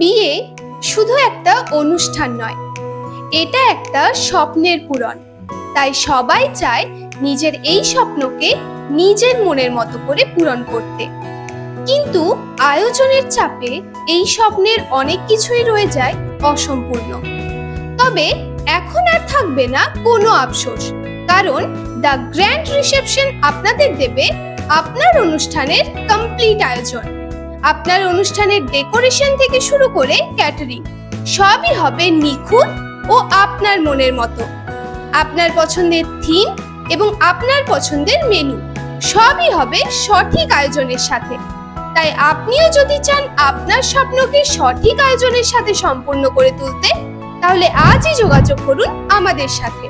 বিয়ে শুধু একটা অনুষ্ঠান নয়, এটা একটা স্বপ্নের পূরণ। তাই সবাই চায় নিজের এই স্বপ্নকে নিজের মনের মতো করে পূরণ করতে। কিন্তু আয়োজনের চাপে এই স্বপ্নের অনেক কিছুই রয়ে যায় অসম্পূর্ণ। তবে এখন আর থাকবে না কোনো আফসোস, কারণ দ্য গ্র্যান্ড রিসেপশন আপনাদের দেবে আপনার অনুষ্ঠানের কমপ্লিট আয়োজন। আপনার অনুষ্ঠানের ডেকোরেশন থেকে শুরু করে ক্যাটারিং সবই হবে নিখুঁত ও আপনার মনের মতো। আপনার পছন্দের থিম এবং আপনার পছন্দের মেনু সবই হবে সঠিক আয়োজনের সাথে। তাই আপনিও যদি চান আপনার স্বপ্নকে সঠিক আয়োজনের সাথে সম্পূর্ণ করে তুলতে, তাহলে আজই যোগাযোগ করুন আমাদের সাথে।